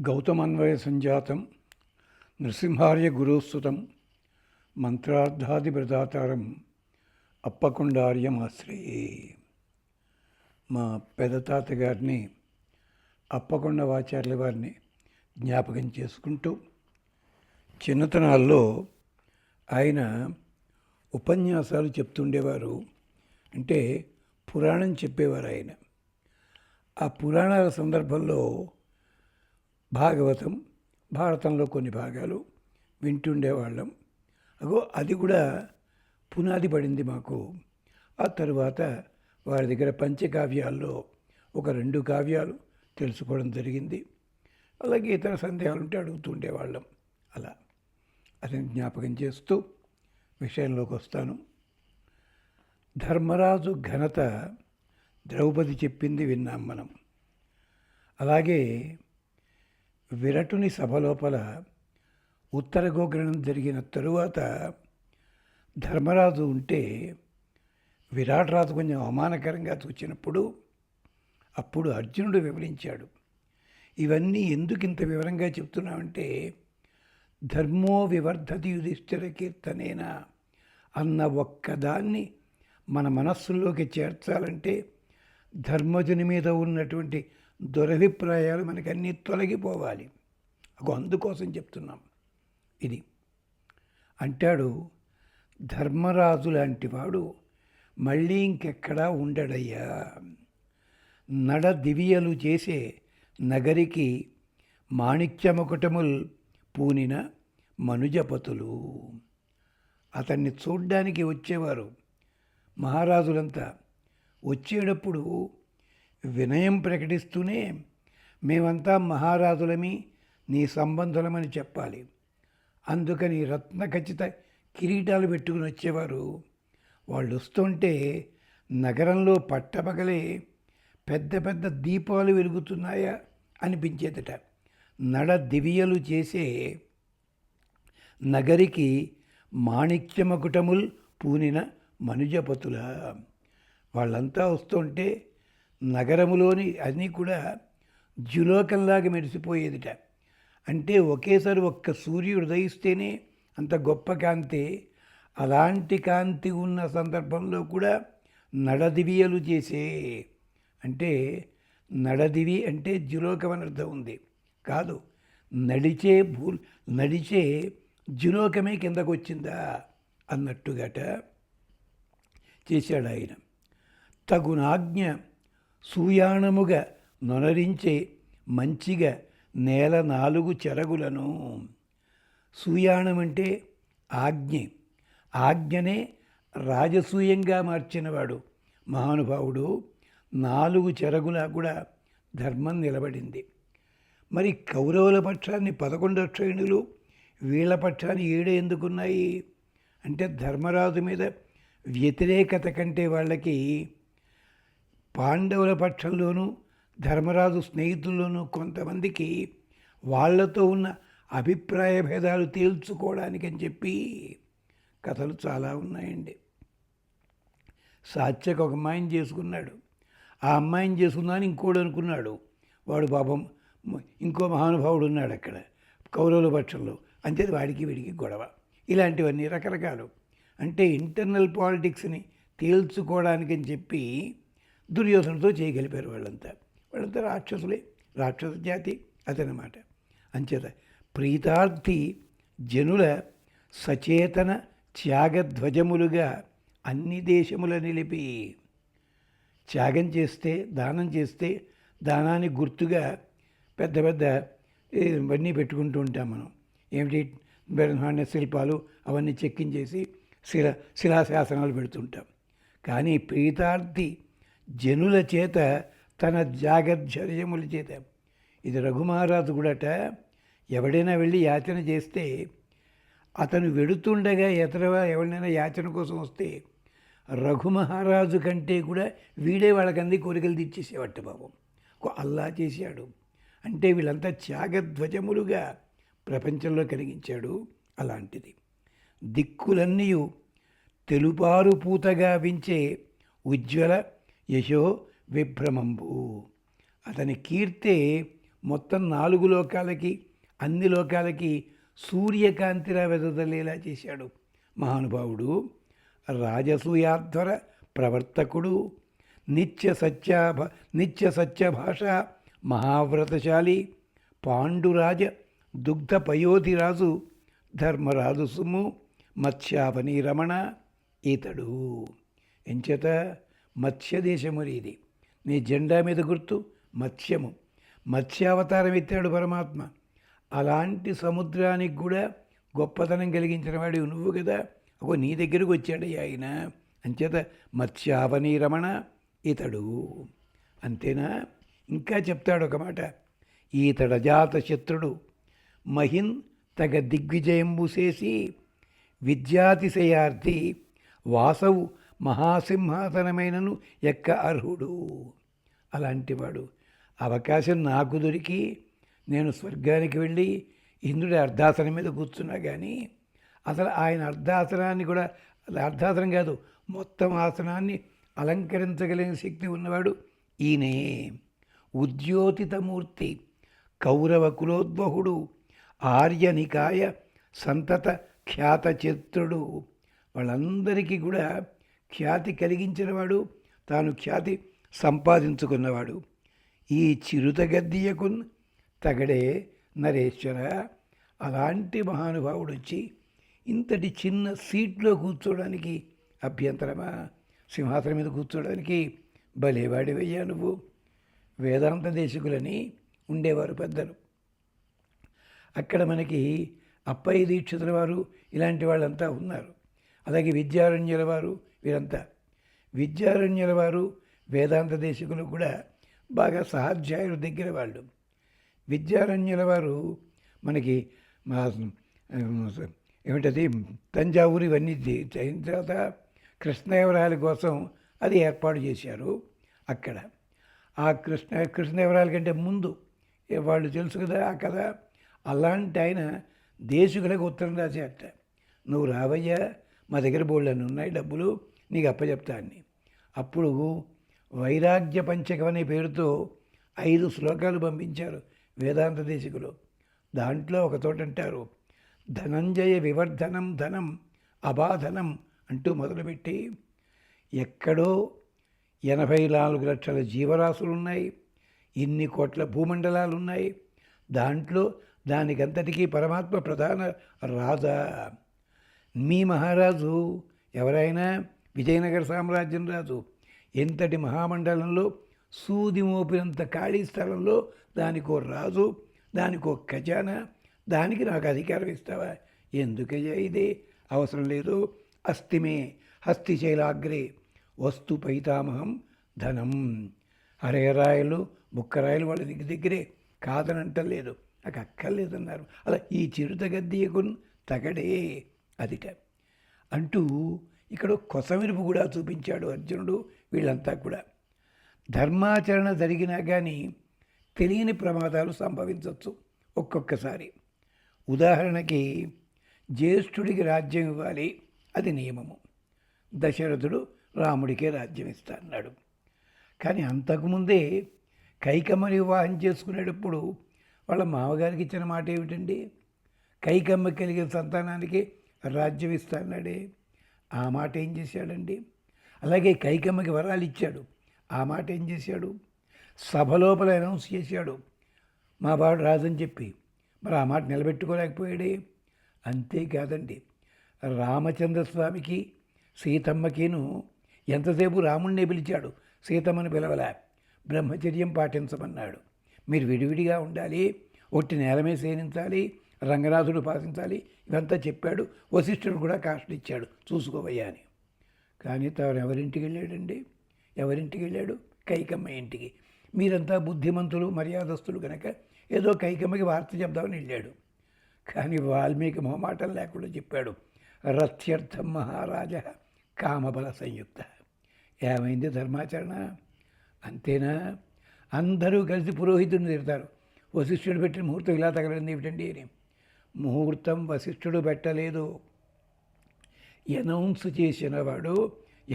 గౌతమన్వయ సంజాతం నృసింహార్య గురుస్తుతం మంత్రార్థాదిప్రదాతారం అప్పకొండార్యమాశ్రయే. మా పెదతాత గారిని అప్పకొండ వాచార్యుల వారిని జ్ఞాపకం చేసుకుంటూ, చిన్నతనాల్లో ఆయన ఉపన్యాసాలు చెప్తుండేవారు. అంటే పురాణం చెప్పేవారు ఆయన. ఆ పురాణాల సందర్భంలో భాగవతం, భారతంలో కొన్ని భాగాలు వింటుండేవాళ్ళం. అది కూడా పునాది పడింది మాకు. ఆ తరువాత వారి దగ్గర పంచకావ్యాల్లో ఒక 2 కావ్యాలు తెలుసుకోవడం జరిగింది. అలాగే ఇతర సందేహాలు ఉంటే అడుగుతుండేవాళ్ళం. అలా అతని జ్ఞాపకం చేస్తూ విషయంలోకి వస్తాను. ధర్మరాజు ఘనత ద్రౌపది చెప్పింది విన్నాం మనం. అలాగే విరటుని సభ లోపల ఉత్తర గోగ్రహణం జరిగిన తరువాత ధర్మరాజు ఉంటే విరాటరాజు కొంచెం అవమానకరంగా చూచినప్పుడు అప్పుడు అర్జునుడు వివరించాడు. ఇవన్నీ ఎందుకు ఇంత వివరంగా చెప్తున్నామంటే, ధర్మో వివర్ధతి యుధిష్ఠిర కీర్తనేనా అన్న ఒక్కదాన్ని మన మనస్సుల్లోకి చేర్చాలంటే ధర్మజుని మీద ఉన్నటువంటి దురభిప్రాయాలు మనకన్నీ తొలగిపోవాలి. అందుకోసం చెప్తున్నాం. ఇది అంటాడు, ధర్మరాజు లాంటి వాడు మళ్ళీ ఇంకెక్కడా ఉండడయ్యా. నడ దివియలు చేసే నగరికి మాణిక్యముకుటముల్ పూనిన మనుజపతులు. అతన్ని చూడ్డానికి వచ్చేవారు మహారాజులంతా. వచ్చేటప్పుడు వినయం ప్రకటిస్తూనే మేమంతా మహారాజులమి, నీ సంబంధులమని చెప్పాలి. అందుకని రత్నఖచిత కిరీటాలు పెట్టుకుని వచ్చేవారు. వాళ్ళు వస్తుంటే నగరంలో పట్టపగలే పెద్ద పెద్ద దీపాలు వెలుగుతున్నాయా అనిపించేదట. నడ దివియలు చేసే నగరికి మాణిక్యమకుటముల్ పూనిన మనుజపతుల. వాళ్ళంతా వస్తుంటే నగరములోని అన్నీ కూడా జులోకంలాగా మెరిసిపోయేదిట. అంటే ఒకేసారి ఒక్క సూర్యుడు ఉదయిస్తేనే అంత గొప్ప కాంతి. అలాంటి కాంతి ఉన్న సందర్భంలో కూడా నడదివియలు చేసే, అంటే నడదివి అంటే జులోకం అని అర్థం ఉంది కాదు, నడిచే జులోకమే కిందకు వచ్చిందా అన్నట్టుగట చేశాడు ఆయన. తగునాజ్ఞ సూయాణముగా నొనరించే మంచిగా నేల 4 చెరగులను. సూయాణం అంటే ఆజ్ఞనే రాజసూయంగా మార్చినవాడు మహానుభావుడు. 4 చెరగులా కూడా ధర్మం నిలబడింది. మరి కౌరవుల పక్షాన్ని 11 శ్రేణులు, వీళ్ళ పక్షాన్ని 7 ఎందుకున్నాయి అంటే, ధర్మరాజు మీద వ్యతిరేకత కంటే వాళ్ళకి పాండవుల పక్షంలోనూ ధర్మరాజు స్నేహితుల్లోనూ కొంతమందికి వాళ్లతో ఉన్న అభిప్రాయ భేదాలు తేల్చుకోవడానికని చెప్పి కథలు చాలా ఉన్నాయండి. సాత్యకు ఒక అమ్మాయిని చేసుకున్నాడు. ఆ అమ్మాయిని చేసుకుందాని ఇంకోడు అనుకున్నాడు. వాడు పాపం ఇంకో మహానుభావుడు ఉన్నాడు అక్కడ కౌరవుల పక్షంలో. అంతే వాడికి వీడికి గొడవ. ఇలాంటివన్నీ రకరకాలు. అంటే ఇంటర్నల్ పాలిటిక్స్ని తేల్చుకోవడానికని చెప్పి దుర్యోధనతో చేయగలిపారు. వాళ్ళంతా రాక్షసులే, రాక్షస జాతి అతనమాట. అంచేత ప్రీతార్థి జనుల సచేతన త్యాగధ్వజములుగా అన్ని దేశముల నిలిపి, త్యాగం చేస్తే, దానం చేస్తే దానానికి గుర్తుగా పెద్ద పెద్ద ఇవన్నీ పెట్టుకుంటూ ఉంటాం మనం. ఏమిటి, బ్రహ్మాండ శిల్పాలు అవన్నీ చెక్కించేసి శిలాశాసనాలు పెడుతుంటాం. కానీ ప్రీతార్థి జనుల చేత తన జాగర్జర్యముల చేత. ఇది రఘుమహారాజు కూడాట ఎవడైనా వెళ్ళి యాచన చేస్తే, అతను వెడుతుండగా ఎవరినైనా యాచన కోసం వస్తే రఘుమహారాజు కంటే కూడా వీడే వాళ్ళకంది కోరికలు తీర్చేసేవాట పాపం. అల్లా చేశాడు. అంటే వీళ్ళంతా త్యాగధ్వజములుగా ప్రపంచంలో కలిగించాడు. అలాంటిది దిక్కులన్నీ తెలుపారు పూతగా వించే ఉజ్వల యశో విభ్రమంబు. అతని కీర్తే మొత్తం 4 లోకాలకి, అన్ని లోకాలకి సూర్యకాంతిలా వెదజల్లేలా చేశాడు మహానుభావుడు. రాజసూయాధ్వర ప్రవర్తకుడు, నిత్య సత్యభాష మహావ్రతశాలి, పాండురాజ దుగ్ధ పయోధిరాజు, ధర్మరాజు సుము, మత్స్యావని రమణ ఈతడు. ఎంచేత మత్స్యదేశములు ఇది. నీ జెండా మీద గుర్తు మత్స్యము. మత్స్యావతారం ఎత్తాడు పరమాత్మ. అలాంటి సముద్రానికి కూడా గొప్పతనం కలిగించిన వాడు నువ్వు కదా. అగో నీ దగ్గరకు వచ్చాడు ఆయన. అంచేత మత్స్యావని రమణ ఇతడు. అంతేనా? ఇంకా చెప్తాడు ఒక మాట. ఈతడ అజాత శత్రుడు మహిన్ తగ దిగ్విజయంబు చేసి విద్యాతిశయార్థి వాసవు మహాసింహాసనమైనను ఎక్క అర్హుడు. అలాంటివాడు. అవకాశం నాకు దొరికి నేను స్వర్గానికి వెళ్ళి ఇంద్రుడి అర్ధాసనం మీద కూర్చున్నా కానీ అసలు ఆయన అర్ధాసనాన్ని కూడా, అర్ధాసనం కాదు మొత్తం ఆసనాన్ని అలంకరించగలిగిన శక్తి ఉన్నవాడు ఈయనే. ఉద్యోతితమూర్తి, కౌరవ కులోద్బహుడు, ఆర్యనికాయ సంతత ఖ్యాత చిత్రుడు. వాళ్ళందరికీ కూడా ఖ్యాతి కలిగించినవాడు, తాను ఖ్యాతి సంపాదించుకున్నవాడు. ఈ చిరుత గద్దీయకు తగడే నరేశ్వర. అలాంటి మహానుభావుడు వచ్చి ఇంతటి చిన్న సీట్లో కూర్చోడానికి అభ్యంతరమా? సింహాసనం మీద కూర్చోడానికి భలేవాడివయ్యా నువ్వు. వేదాంత దేశికులని ఉండేవారు పెద్దలు. అక్కడ మనకి అప్పయ్య దీక్షితుల వారు ఇలాంటి వాళ్ళంతా ఉన్నారు. అలాగే విద్యారణ్యుల వారు, వీరంతా విద్యారణ్యుల వారు వేదాంత దేశికులు కూడా బాగా సహాధ్యాయుల దగ్గర వాళ్ళు. విద్యారణ్యుల వారు మనకి ఏమిటది తంజావూరు ఇవన్నీ అయిన తర్వాత కృష్ణదేవరాయల కోసం అది ఏర్పాటు చేశారు అక్కడ. ఆ కృష్ణదేవరాయల కంటే ముందు వాళ్ళు తెలుసు కదా ఆ కథ. అలాంటి ఆయన దేశికులకు ఉత్తరం రాసేట, నువ్వు రావయ్యా, మా దగ్గర బోళ్ళని ఉన్నాయి డబ్బులు, నీకు అప్పచెప్తా అని. అప్పుడు వైరాగ్య పంచకం అనే పేరుతో 5 శ్లోకాలు పంపించారు వేదాంత దేశికులు. దాంట్లో ఒక చోట అంటారు, ధనంజయ వివర్ధనం ధనం అబాధనం అంటూ మొదలుపెట్టి ఎక్కడో 84 లక్షల జీవరాశులు ఉన్నాయి, ఇన్ని కోట్ల భూమండలాలు ఉన్నాయి, దాంట్లో దానికంతటికీ పరమాత్మ ప్రధాన రాజా. మీ మహారాజు ఎవరైనా విజయనగర సామ్రాజ్యం రాజు. ఎంతటి మహామండలంలో సూది మోపినంత ఖాళీ స్థలంలో దానికో రాజు, దానికో ఖజానా, దానికి నాకు అధికారం ఇస్తావా? ఎందుకయ్యా ఇదే? అవసరం లేదు. అస్థిమే హస్తిశైలాగ్రే వస్తు పైతామహం ధనం. హరేరాయలు బుక్కరాయలు వాళ్ళ దగ్గరే కాదనంటలేదు, నాకు అక్కర్లేదన్నారు. అలా ఈ చిరుత గద్దీయకు తగడే అదిట అంటూ ఇక్కడ కొసమెరుపు కూడా చూపించాడు అర్జునుడు. వీళ్ళంతా కూడా ధర్మాచరణ జరిగినా కానీ తెలియని ప్రమాదాలు సంభవించవచ్చు ఒక్కొక్కసారి. ఉదాహరణకి జ్యేష్ఠుడికి రాజ్యం ఇవ్వాలి, అది నియమము. దశరథుడు రాముడికే రాజ్యం ఇస్తా అన్నాడు. కానీ అంతకుముందే కైకమ్మని వివాహం చేసుకునేటప్పుడు వాళ్ళ మామగారికి ఇచ్చిన మాట ఏమిటండి? కైకమ్మ కలిగిన సంతానానికి రాజ్యం ఇస్తా అన్నాడే, ఆ మాట ఏం చేశాడండి? అలాగే కైకమ్మకి వరాలు ఇచ్చాడు, ఆ మాట ఏం చేశాడు? సభలోపల అనౌన్స్ చేశాడు, మా వాడు రాజని చెప్పి. మరి ఆ మాట నిలబెట్టుకోలేకపోయాడే. అంతేకాదండి, రామచంద్రస్వామికి సీతమ్మకిను ఎంతసేపు రాముణ్ణి పిలిచాడు, సీతమ్మని పిలవలే. బ్రహ్మచర్యం పాటించమన్నాడు. మీరు విడివిడిగా ఉండాలి, ఒట్టి నేలమే సేనించాలి, రంగనాథుడు పాటించాలి, ఇవంతా చెప్పాడు. వశిష్ఠుడు కూడా కాస్ట్లు ఇచ్చాడు, చూసుకోవయ్యా అని. కానీ తాను ఎవరింటికి వెళ్ళాడండి? ఎవరింటికి వెళ్ళాడు? కైకమ్మ ఇంటికి. మీరంతా బుద్ధిమంతులు మర్యాదస్తులు కనుక ఏదో కైకమ్మకి వార్త చెప్దామని వెళ్ళాడు. కానీ వాల్మీకి మొహమాటం లేకుండా చెప్పాడు, రథ్యర్థం మహారాజ కామబల సంయుక్త. ఏమైంది ధర్మాచరణ? అంతేనా? అందరూ కలిసి పురోహితుడిని తిడతారు. వశిష్ఠుడు పెట్టిన ముహూర్తం ఇలా తగలండి ఏమిటండి అని. ముహూర్తం వశిష్ఠుడు పెట్టలేదు, అనౌన్స్ చేసిన వాడు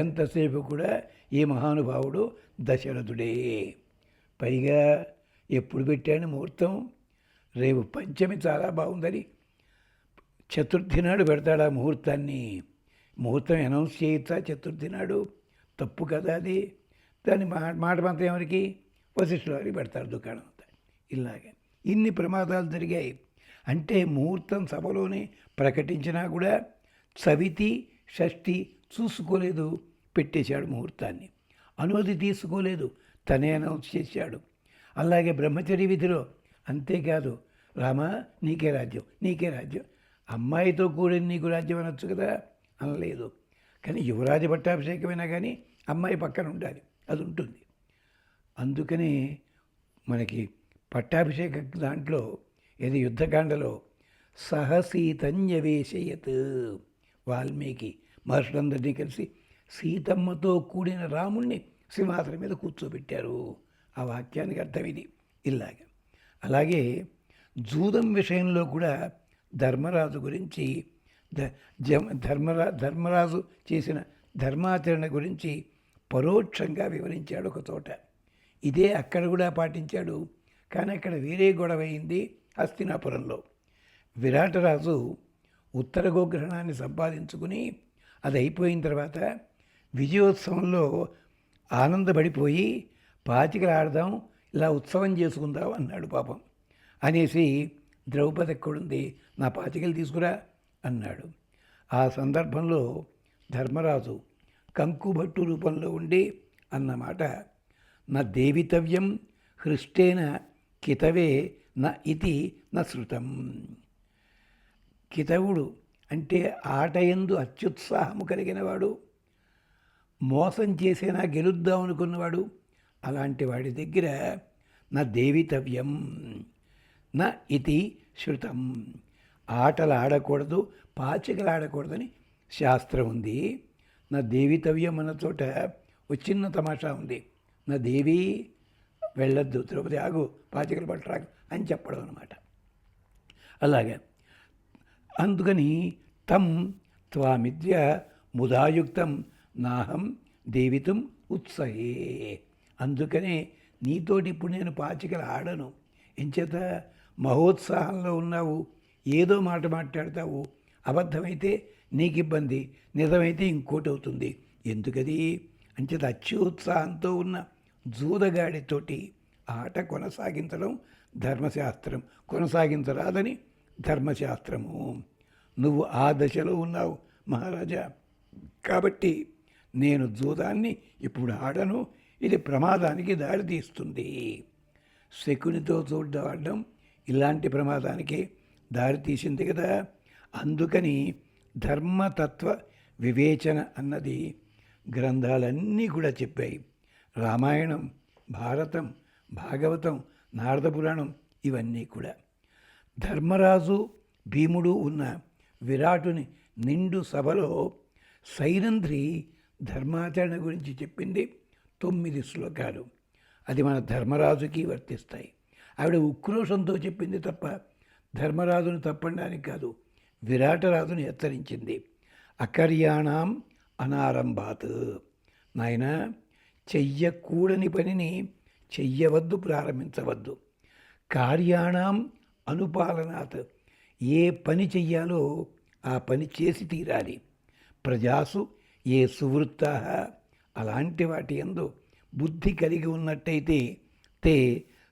ఎంతసేపు కూడా ఈ మహానుభావుడు దశరథుడే. పైగా ఎప్పుడు పెట్టాను ముహూర్తం? రేపు పంచమి చాలా బాగుందని చతుర్థి నాడు పెడతాడు ఆ ముహూర్తాన్ని. ముహూర్తం అనౌన్స్ చేయొచ్చా చతుర్థి నాడు? తప్పు కదా అది. దాన్ని మాట మాత్రం ఎవరికి? వశిష్ఠుల వారికి పెడతారు దుకాణం అంతా. ఇలాగే ఇన్ని ప్రమాదాలు జరిగాయి. అంటే ముహూర్తం సభలోనే ప్రకటించినా కూడా చవితి షష్ఠి చూసుకోలేదు, పెట్టేశాడు ముహూర్తాన్ని. అనుమతి తీసుకోలేదు, తనే అనౌన్స్ చేశాడు. అలాగే బ్రహ్మచర్య విధిలో అంతేకాదు, రామా నీకే రాజ్యం, నీకే రాజ్యం. అమ్మాయితో కూడిన నీకు రాజ్యం అనొచ్చు కదా, అనలేదు. కానీ యువరాజ పట్టాభిషేకమైనా కానీ అమ్మాయి పక్కన ఉండాలి, అది ఉంటుంది. అందుకని మనకి పట్టాభిషేక దాంట్లో ఏది యుద్ధకాండలో సహసీతన్యవేశయత్ వాల్మీకి మహర్షులందరినీ కలిసి సీతమ్మతో కూడిన రాముణ్ణి సింహాసనం మీద కూర్చోబెట్టారు. ఆ వాక్యానికి అర్థం ఇది. ఇలాగ అలాగే జూదం విషయంలో కూడా ధర్మరాజు గురించి ధర్మరాజు చేసిన ధర్మాచరణ గురించి పరోక్షంగా వివరించాడు ఒక చోట. ఇదే అక్కడ కూడా పాటించాడు. కానీ అక్కడ వేరే గొడవ అయింది హస్తినాపురంలో. విరాటరాజు ఉత్తర గోగ్రహణాన్ని సంపాదించుకుని అది అయిపోయిన తర్వాత విజయోత్సవంలో ఆనందపడిపోయి పాచికలు ఆడదాం, ఇలా ఉత్సవం చేసుకుందాం అన్నాడు పాపం. అనేసి ద్రౌపది ఎక్కడుంది, నా పాచికలు తీసుకురా అన్నాడు. ఆ సందర్భంలో ధర్మరాజు కంకుభట్టు రూపంలో ఉండి అన్నమాట, నా దేవితవ్యం హృష్టేన కితవే న ఇతి న శృతం. కితవుడు అంటే ఆటయందు అత్యుత్సాహము కలిగినవాడు, మోసం చేసేనా గెలుద్దాం అనుకున్నవాడు. అలాంటి వాడి దగ్గర నా దేవితవ్యం నా ఇతి శృతం, ఆటలు ఆడకూడదు, పాచికలు ఆడకూడదని శాస్త్రం ఉంది. నా దేవితవ్యం అన్న చోట ఒక చిన్న తమాషా ఉంది. నా దేవి వెళ్ళొద్దు, ద్రౌపది ఆగు, పాచికలు పట్టరాకు అని చెప్పడం అనమాట. అలాగే అందుకని తం త్వామిద్య ముదాయుక్తం నాహం దేవితం ఉత్సహే. అందుకనే నీతోటి ఇప్పుడు నేను పాచికలు ఆడను. ఎంచేత మహోత్సాహంలో ఉన్నావు, ఏదో మాట మాట్లాడతావు, అబద్ధమైతే నీకు ఇబ్బంది, నిజమైతే ఇంకోటి అవుతుంది. ఎందుకది అంచేత అత్యుత్సాహంతో ఉన్న జూదగాడితోటి ఆట కొనసాగించడం ధర్మశాస్త్రం, కొనసాగించరాదని ధర్మశాస్త్రము. నువ్వు ఆ దశలో ఉన్నావు మహారాజా, కాబట్టి నేను జూదాన్ని ఇప్పుడు ఆడను, ఇది ప్రమాదానికి దారితీస్తుంది. శకునితో చూడడం ఇలాంటి ప్రమాదానికి దారితీసింది కదా. అందుకని ధర్మతత్వ వివేచన అన్నది గ్రంథాలన్నీ కూడా చెప్పాయి. రామాయణం, భారతం, భాగవతం, నారద పురాణం ఇవన్నీ కూడా. ధర్మరాజు భీముడు ఉన్న విరాటుని నిండు సభలో సైరంధ్రి ధర్మాచరణ గురించి చెప్పింది 9 శ్లోకాలు. అది మన ధర్మరాజుకి వర్తిస్తాయి. ఆవిడ ఉక్రోషంతో చెప్పింది తప్ప ధర్మరాజును తప్పడానికి కాదు, విరాటరాజును హెచ్చరించింది. అకర్యాణం అనారంభాత్, నాయన చెయ్యకూడని పనిని చెయ్యవద్దు, ప్రారంభించవద్దు. కార్యాణం అనుపాలనాత్, ఏ పని చెయ్యాలో ఆ పని చేసి తీరాలి. ప్రజాసు ఏ సువృత్తా, అలాంటి వాటి యందు బుద్ధి కలిగి ఉన్నట్టయితే తే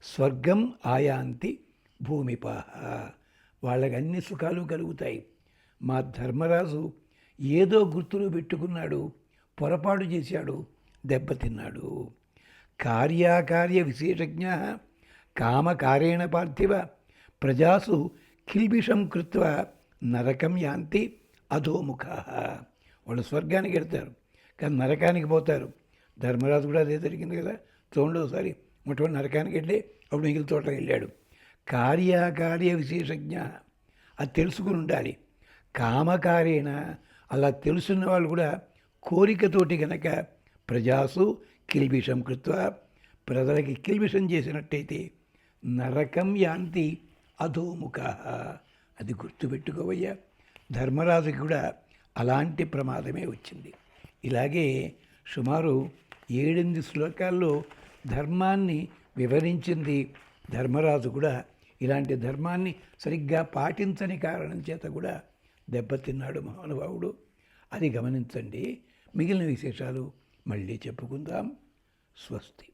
స్వర్గం ఆయాంతి భూమిపాహ, వాళ్ళకి అన్ని సుఖాలు కలుగుతాయి. మా ధర్మరాజు ఏదో గుర్తులు పెట్టుకున్నాడు, పొరపాటు చేశాడు, దెబ్బతిన్నాడు. కార్యాకార్య విశేషజ్ఞ కామకారేణ పార్థివ ప్రజాసు కిల్బిషం కృత్వ నరకం యాంతి అధోముఖ. వాళ్ళు స్వర్గానికి వెళ్తారు కానీ నరకానికి పోతారు. ధర్మరాజు కూడా అదే జరిగింది కదా. చూడండి ఒకసారి, మొట్టమొదటి నరకానికి వెళ్ళి అప్పుడు మిగిలిన చోట్లకి వెళ్ళాడు. కార్యాకార్య విశేషజ్ఞ, అది తెలుసుకుని ఉండాలి. కామకారేణ, అలా తెలుసున్న వాళ్ళు కూడా కోరికతోటి గనక ప్రజాసు కిల్బిషం కృత్వ, ప్రజలకి కిల్బిషం చేసినట్టయితే నరకం యాంతి అధోముఖ. అది గుర్తుపెట్టుకోవయ్యా. ధర్మరాజుకి కూడా అలాంటి ప్రమాదమే వచ్చింది. ఇలాగే సుమారు 7-8 శ్లోకాల్లో ధర్మాన్ని వివరించింది ధర్మరాజు కూడా ఇలాంటి ధర్మాన్ని సరిగ్గా పాటించని కారణం చేత కూడా దెబ్బతిన్నాడు మహానుభావుడు. అది గమనించండి. మిగిలిన విశేషాలు మళ్ళీ చెప్పుకుందాం. స్వస్తి.